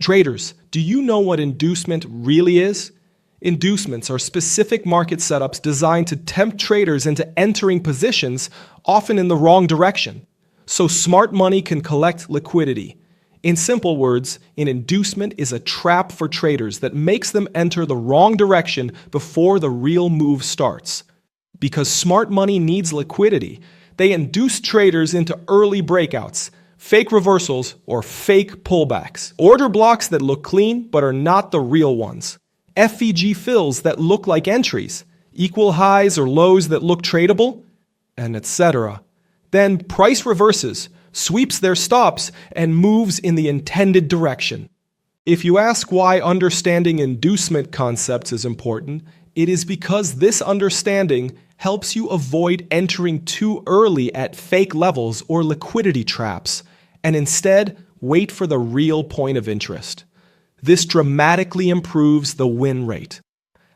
Traders, do you know what inducement really is? Inducements are specific market setups designed to tempt traders into entering positions, often in the wrong direction, so smart money can collect liquidity. In simple words, an inducement is a trap for traders that makes them enter the wrong direction before the real move starts. Because smart money needs liquidity, they induce traders into early breakouts, fake reversals, or fake pullbacks. Order blocks that look clean but are not the real ones. FVG fills that look like entries, equal highs or lows that look tradable, and etc. Then price reverses, sweeps their stops, and moves in the intended direction. If you ask why understanding inducement concepts is important, it is because this understanding helps you avoid entering too early at fake levels or liquidity traps, and instead wait for the real point of interest. This dramatically improves the win rate.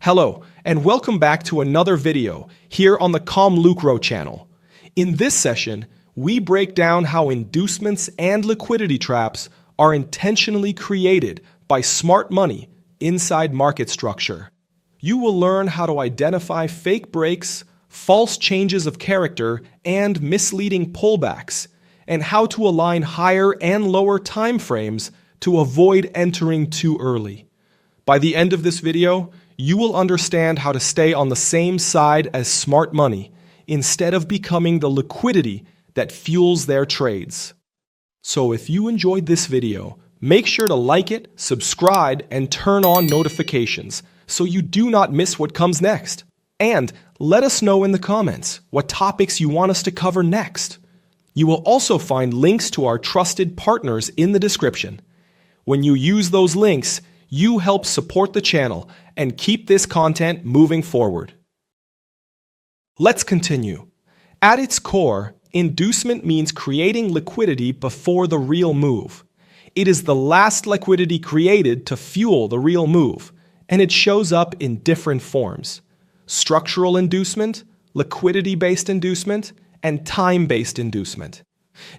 Hello, and welcome back to another video here on the ComLucro channel. In this session, we break down how inducements and liquidity traps are intentionally created by smart money inside market structure. You will learn how to identify fake breaks, false changes of character, and misleading pullbacks, and how to align higher and lower time frames to avoid entering too early. By the end of this video, you will understand how to stay on the same side as smart money instead of becoming the liquidity that fuels their trades. So if you enjoyed this video, make sure to like it, subscribe, and turn on notifications so you do not miss what comes next. And let us know in the comments what topics you want us to cover next. You will also find links to our trusted partners in the description. When you use those links, you help support the channel and keep this content moving forward. Let's continue. At its core, inducement means creating liquidity before the real move. It is the last liquidity created to fuel the real move, and it shows up in different forms: structural inducement, liquidity-based inducement, and time-based inducement.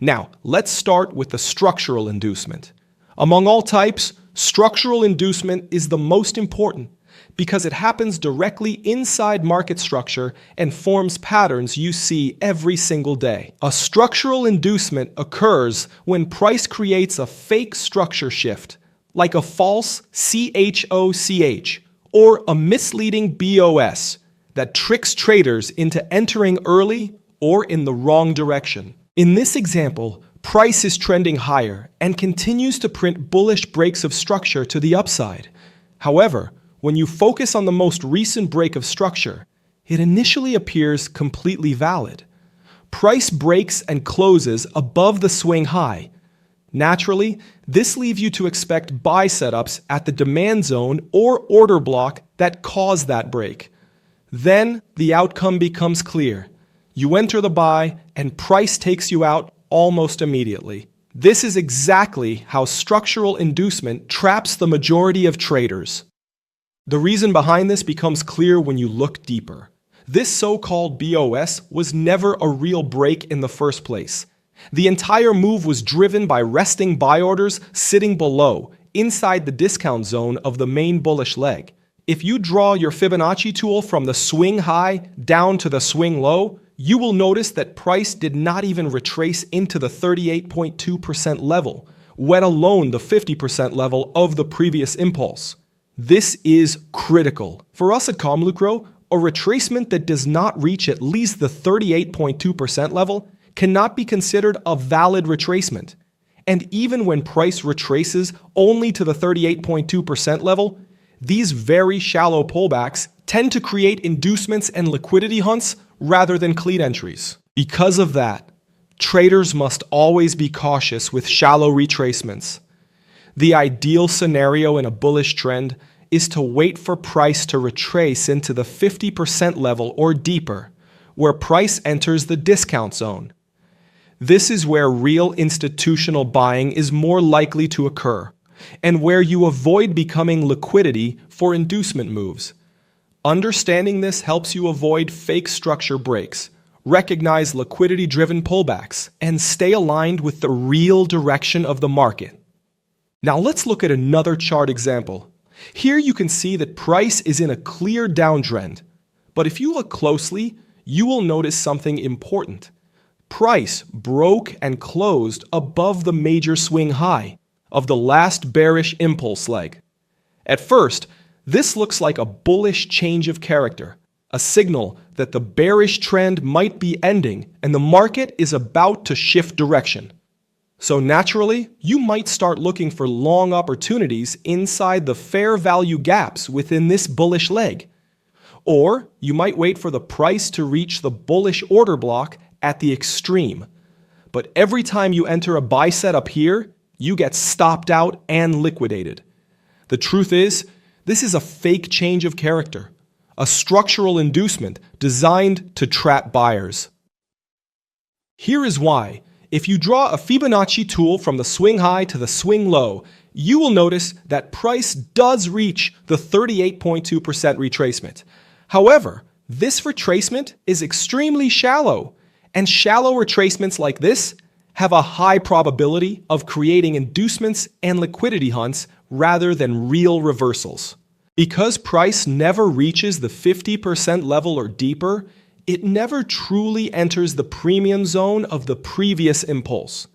Now, let's start with the structural inducement. Among all types, structural inducement is the most important because it happens directly inside market structure and forms patterns you see every single day. A structural inducement occurs when price creates a fake structure shift, like a false CHOCH or a misleading BOS that tricks traders into entering early or in the wrong direction. In this example, price is trending higher and continues to print bullish breaks of structure to the upside. However, when you focus on the most recent break of structure, it initially appears completely valid. Price breaks and closes above the swing high. Naturally, this leaves you to expect buy setups at the demand zone or order block that caused that break. Then the outcome becomes clear. You enter the buy and price takes you out almost immediately. This is exactly how structural inducement traps the majority of traders. The reason behind this becomes clear when you look deeper. This so-called BOS was never a real break in the first place. The entire move was driven by resting buy orders sitting below, inside the discount zone of the main bullish leg. If you draw your Fibonacci tool from the swing high down to the swing low, you will notice that price did not even retrace into the 38.2% level, let alone the 50% level of the previous impulse. This is critical. For us at ComLucro, a retracement that does not reach at least the 38.2% level cannot be considered a valid retracement. And even when price retraces only to the 38.2% level, these very shallow pullbacks tend to create inducements and liquidity hunts rather than clean entries. Because of that, traders must always be cautious with shallow retracements. The ideal scenario in a bullish trend is to wait for price to retrace into the 50% level or deeper, where price enters the discount zone. This is where real institutional buying is more likely to occur, and where you avoid becoming liquidity for inducement moves. Understanding this helps you avoid fake structure breaks, recognize liquidity-driven pullbacks, and stay aligned with the real direction of the market. Now let's look at another chart example. Here you can see that price is in a clear downtrend. But if you look closely, you will notice something important. Price broke and closed above the major swing high of the last bearish impulse leg. At first, this looks like a bullish change of character, a signal that the bearish trend might be ending and the market is about to shift direction. So naturally, you might start looking for long opportunities inside the fair value gaps within this bullish leg. Or you might wait for the price to reach the bullish order block at the extreme. But every time you enter a buy setup here, you get stopped out and liquidated. The truth is, this is a fake change of character, a structural inducement designed to trap buyers. Here is why. If you draw a Fibonacci tool from the swing high to the swing low, you will notice that price does reach the 38.2% retracement. However, this retracement is extremely shallow, and shallow retracements like this have a high probability of creating inducements and liquidity hunts rather than real reversals. Because price never reaches the 50% level or deeper, it never truly enters the premium zone of the previous impulse.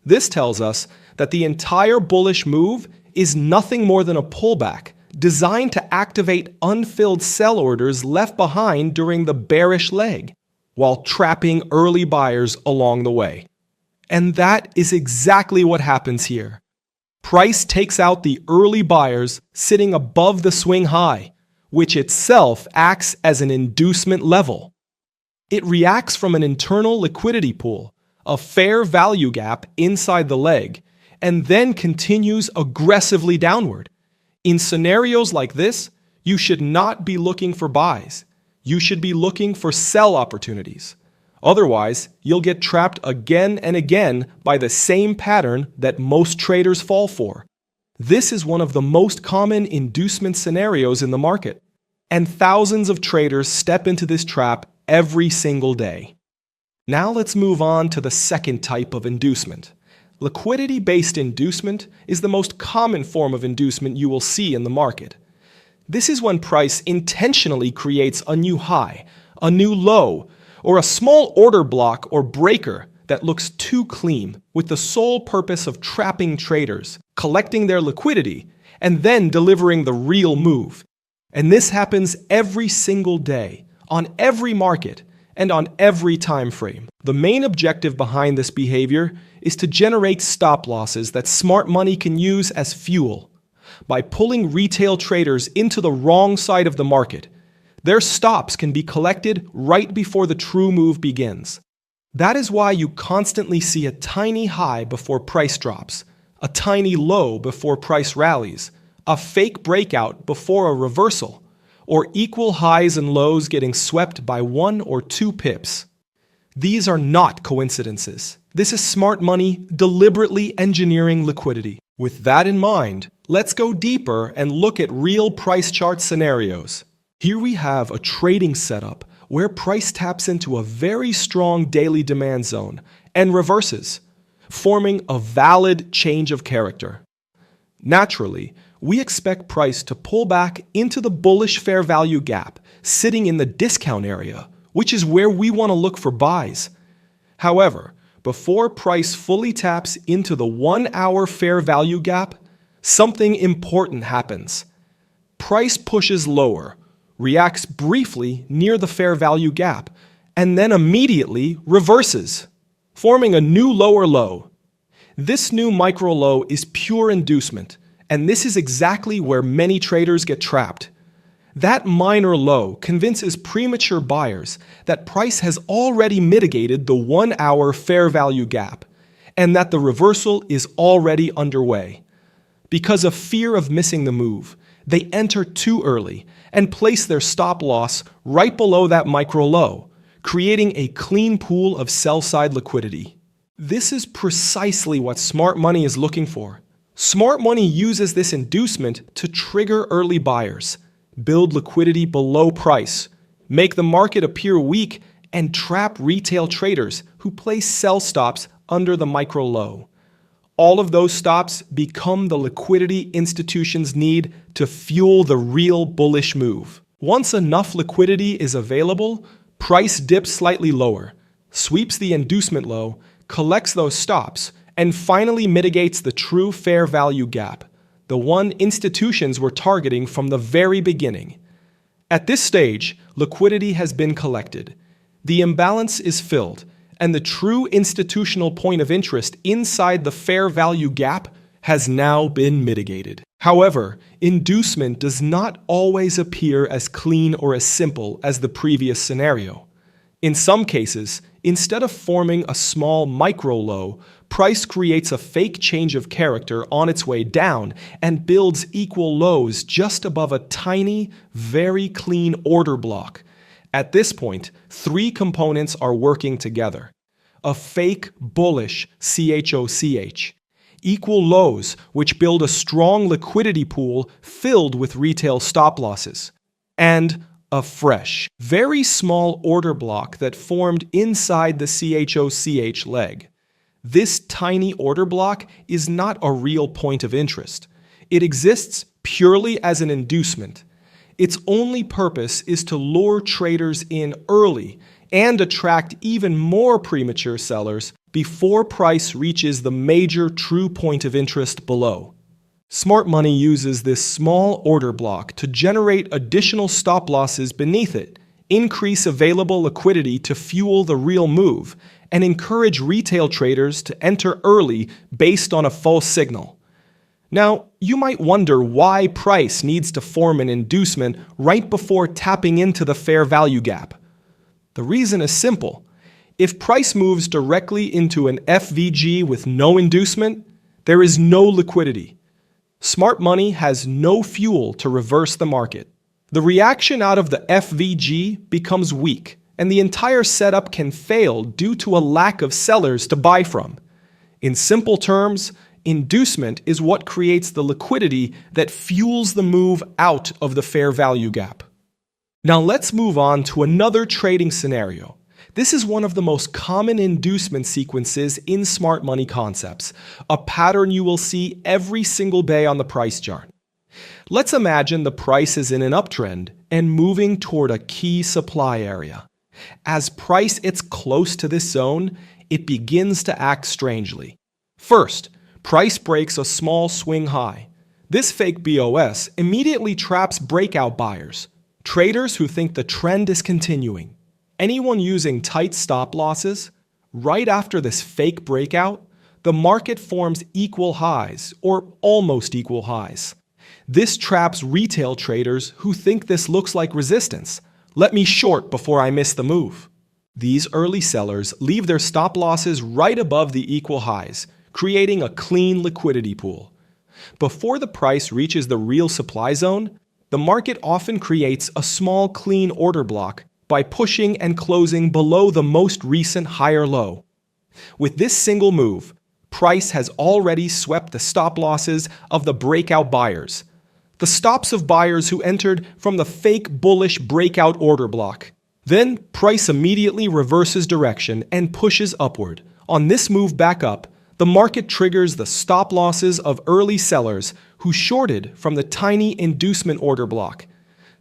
This tells us that the entire bullish move is nothing more than a pullback designed to activate unfilled sell orders left behind during the bearish leg, while trapping early buyers along the way. And that is exactly what happens here. Price takes out the early buyers sitting above the swing high, which itself acts as an inducement level. It reacts from an internal liquidity pool, a fair value gap inside the leg, and then continues aggressively downward. In scenarios like this, you should not be looking for buys. You should be looking for sell opportunities. Otherwise, you'll get trapped again and again by the same pattern that most traders fall for. This is one of the most common inducement scenarios in the market, and thousands of traders step into this trap every single day. Now let's move on to the second type of inducement. Liquidity-based inducement is the most common form of inducement you will see in the market. This is when price intentionally creates a new high, a new low, or a small order block or breaker that looks too clean, with the sole purpose of trapping traders, collecting their liquidity, and then delivering the real move. And this happens every single day, on every market, and on every time frame. The main objective behind this behavior is to generate stop losses that smart money can use as fuel. By pulling retail traders into the wrong side of the market, their stops can be collected right before the true move begins. That is why you constantly see a tiny high before price drops, a tiny low before price rallies, a fake breakout before a reversal, or equal highs and lows getting swept by 1 or 2 pips. These are not coincidences. This is smart money deliberately engineering liquidity. With that in mind, let's go deeper and look at real price chart scenarios. Here we have a trading setup where price taps into a very strong daily demand zone and reverses, forming a valid change of character. Naturally, we expect price to pull back into the bullish fair value gap, sitting in the discount area, which is where we want to look for buys. However, before price fully taps into the 1-hour fair value gap, something important happens. Price pushes lower, reacts briefly near the fair value gap, and then immediately reverses, forming a new lower low. This new micro low is pure inducement, and this is exactly where many traders get trapped. That minor low convinces premature buyers that price has already mitigated the 1-hour fair value gap, and that the reversal is already underway. Because of fear of missing the move, they enter too early and place their stop loss right below that micro low, creating a clean pool of sell-side liquidity. This is precisely what smart money is looking for. Smart money uses this inducement to trigger early buyers, build liquidity below price, make the market appear weak, and trap retail traders who place sell stops under the micro low. All of those stops become the liquidity institutions need to fuel the real bullish move. Once enough liquidity is available, price dips slightly lower, sweeps the inducement low, collects those stops, and finally mitigates the true fair value gap, the one institutions were targeting from the very beginning. At this stage, liquidity has been collected. The imbalance is filled, and the true institutional point of interest inside the fair value gap has now been mitigated. However, inducement does not always appear as clean or as simple as the previous scenario. In some cases, instead of forming a small micro low, price creates a fake change of character on its way down and builds equal lows just above a tiny, very clean order block. At this point, three components are working together. A fake bullish CHOCH, equal lows which build a strong liquidity pool filled with retail stop losses, and a fresh, very small order block that formed inside the CHOCH leg. This tiny order block is not a real point of interest. It exists purely as an inducement. Its only purpose is to lure traders in early and attract even more premature sellers before price reaches the major true point of interest below. Smart money uses this small order block to generate additional stop losses beneath it, increase available liquidity to fuel the real move, and encourage retail traders to enter early based on a false signal. Now, you might wonder why price needs to form an inducement right before tapping into the fair value gap. The reason is simple. If price moves directly into an FVG with no inducement, there is no liquidity. Smart money has no fuel to reverse the market. The reaction out of the FVG becomes weak, and the entire setup can fail due to a lack of sellers to buy from. In simple terms, inducement is what creates the liquidity that fuels the move out of the fair value gap. Now let's move on to another trading scenario. This is one of the most common inducement sequences in smart money concepts, a pattern you will see every single day on the price chart. Let's imagine the price is in an uptrend and moving toward a key supply area. As price gets close to this zone, it begins to act strangely. First, price breaks a small swing high. This fake BOS immediately traps breakout buyers, traders who think the trend is continuing. Anyone using tight stop losses, right after this fake breakout, the market forms equal highs or almost equal highs. This traps retail traders who think this looks like resistance. Let me short before I miss the move. These early sellers leave their stop losses right above the equal highs, creating a clean liquidity pool. Before the price reaches the real supply zone, the market often creates a small clean order block by pushing and closing below the most recent higher low. With this single move, price has already swept the stop losses of the breakout buyers, the stops of buyers who entered from the fake bullish breakout order block. Then price immediately reverses direction and pushes upward. On this move back up, the market triggers the stop losses of early sellers who shorted from the tiny inducement order block,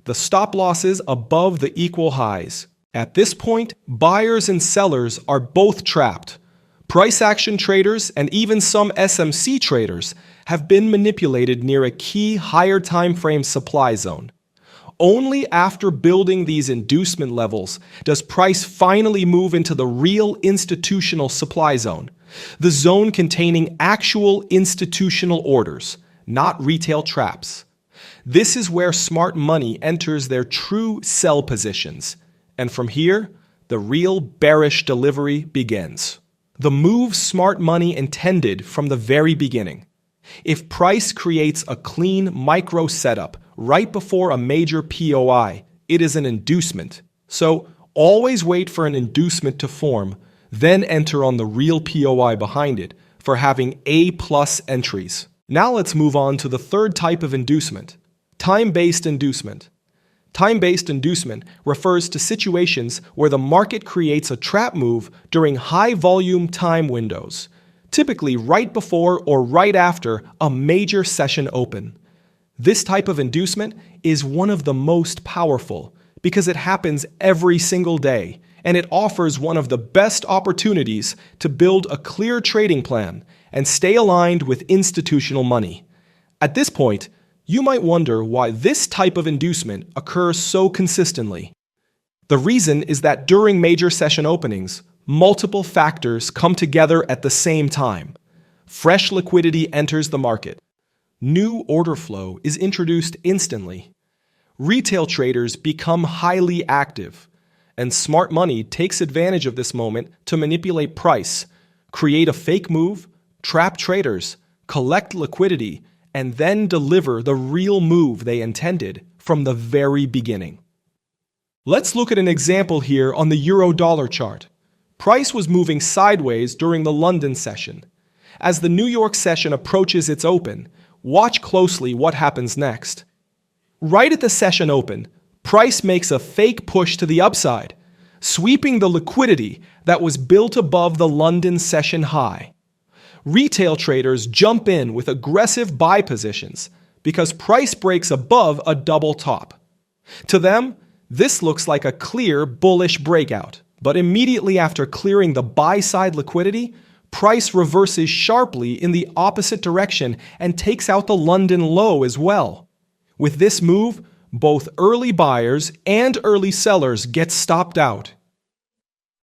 the stop losses above the equal highs. At this point, buyers and sellers are both trapped. Price action traders and even some SMC traders have been manipulated near a key higher time frame supply zone. Only after building these inducement levels does price finally move into the real institutional supply zone, the zone containing actual institutional orders, not retail traps. This is where smart money enters their true sell positions, and from here, the real bearish delivery begins. The move smart money intended from the very beginning. If price creates a clean micro setup right before a major POI, it is an inducement. So always wait for an inducement to form, then enter on the real POI behind it for having A+ entries. Now let's move on to the third type of inducement, time-based inducement. Time-based inducement refers to situations where the market creates a trap move during high-volume time windows. typically right before or right after a major session open. This type of inducement is one of the most powerful because it happens every single day, and it offers one of the best opportunities to build a clear trading plan and stay aligned with institutional money. At this point, you might wonder why this type of inducement occurs so consistently. The reason is that during major session openings, multiple factors come together at the same time. Fresh liquidity enters the market. New order flow is introduced instantly. Retail traders become highly active, and smart money takes advantage of this moment to manipulate price, create a fake move, trap traders, collect liquidity, and then deliver the real move they intended from the very beginning. Let's look at an example here on the euro-dollar chart. Price was moving sideways during the London session. As the New York session approaches its open, watch closely what happens next. Right at the session open, price makes a fake push to the upside, sweeping the liquidity that was built above the London session high. Retail traders jump in with aggressive buy positions because price breaks above a double top. To them, this looks like a clear bullish breakout, but immediately after clearing the buy-side liquidity, price reverses sharply in the opposite direction and takes out the London low as well. With this move, both early buyers and early sellers get stopped out.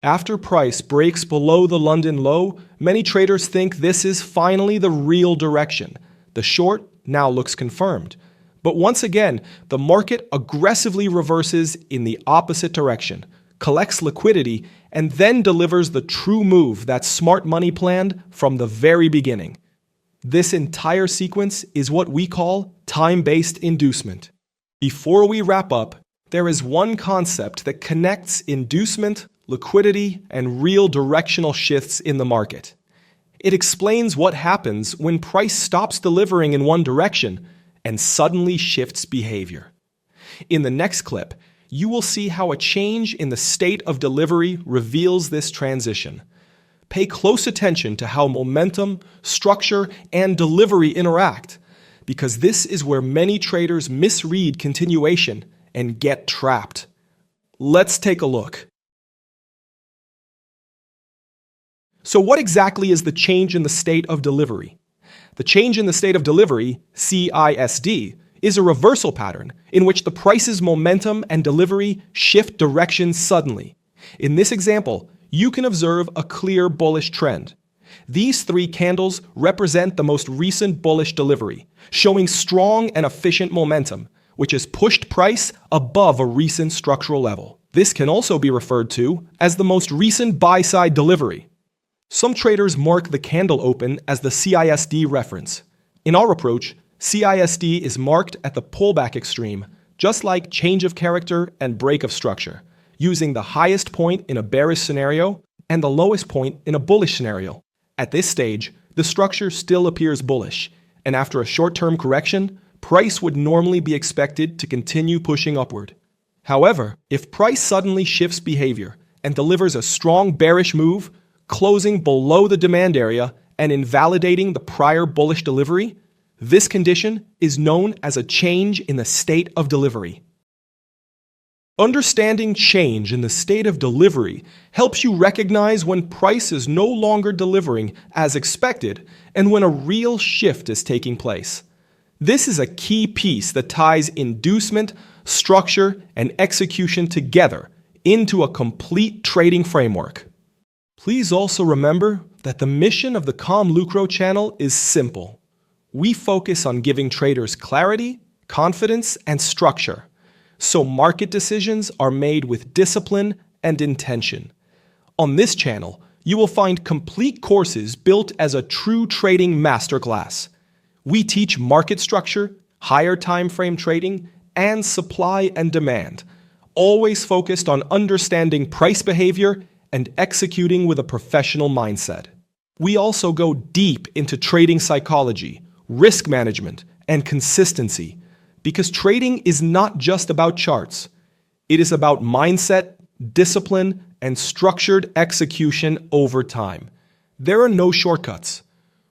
After price breaks below the London low, many traders think this is finally the real direction. The short now looks confirmed. But once again, the market aggressively reverses in the opposite direction, collects liquidity, and then delivers the true move that smart money planned from the very beginning. This entire sequence is what we call time-based inducement. Before we wrap up, there is one concept that connects inducement, liquidity, and real directional shifts in the market. It explains what happens when price stops delivering in one direction and suddenly shifts behavior. In the next clip, you will see how a change in the state of delivery reveals this transition. Pay close attention to how momentum, structure, and delivery interact, because this is where many traders misread continuation and get trapped. Let's take a look. So what exactly is the change in the state of delivery? The change in the state of delivery, CISD, is a reversal pattern in which the price's momentum and delivery shift direction suddenly. In this example, you can observe a clear bullish trend. These three candles represent the most recent bullish delivery, showing strong and efficient momentum, which has pushed price above a recent structural level. This can also be referred to as the most recent buy-side delivery. Some traders mark the candle open as the CISD reference. In our approach, CISD is marked at the pullback extreme, just like change of character and break of structure, using the highest point in a bearish scenario and the lowest point in a bullish scenario. At this stage, the structure still appears bullish, and after a short-term correction, price would normally be expected to continue pushing upward. However, if price suddenly shifts behavior and delivers a strong bearish move, closing below the demand area and invalidating the prior bullish delivery, this condition is known as a change in the state of delivery. Understanding change in the state of delivery helps you recognize when price is no longer delivering as expected and when a real shift is taking place. This is a key piece that ties inducement, structure, and execution together into a complete trading framework. Please also remember that the mission of the ComLucro channel is simple. We focus on giving traders clarity, confidence, and structure, so market decisions are made with discipline and intention. On this channel, you will find complete courses built as a true trading masterclass. We teach market structure, higher time frame trading, and supply and demand, always focused on understanding price behavior and executing with a professional mindset. We also go deep into trading psychology, risk management, and consistency, because trading is not just about charts. It is about mindset, discipline, and structured execution over time. There are no shortcuts.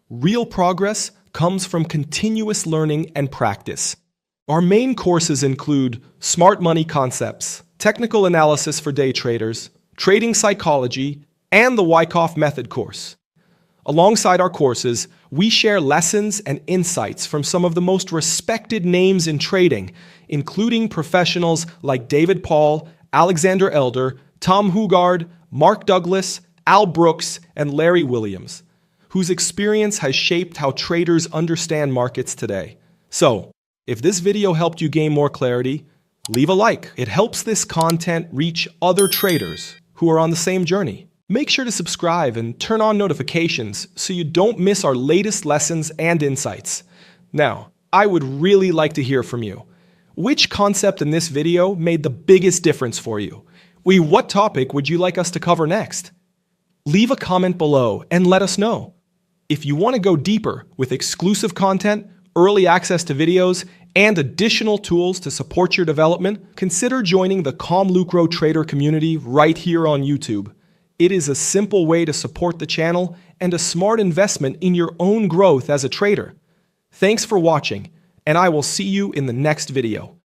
Real progress comes from continuous learning and practice. Our main courses include Smart Money Concepts, Technical Analysis for Day Traders, Trading Psychology, and the Wyckoff Method course. Alongside our courses, we share lessons and insights from some of the most respected names in trading, including professionals like David Paul, Alexander Elder, Tom Hugard, Mark Douglas, Al Brooks, and Larry Williams, whose experience has shaped how traders understand markets today. So, if this video helped you gain more clarity, leave a like. It helps this content reach other traders who are on the same journey. Make sure to subscribe and turn on notifications so you don't miss our latest lessons and insights. Now, I would really like to hear from you. Which concept in this video made the biggest difference for you? What topic would you like us to cover next? Leave a comment below and let us know. If you want to go deeper with exclusive content, early access to videos, and additional tools to support your development, consider joining the ComLucro trader community right here on YouTube. It is a simple way to support the channel and a smart investment in your own growth as a trader. Thanks for watching, and I will see you in the next video.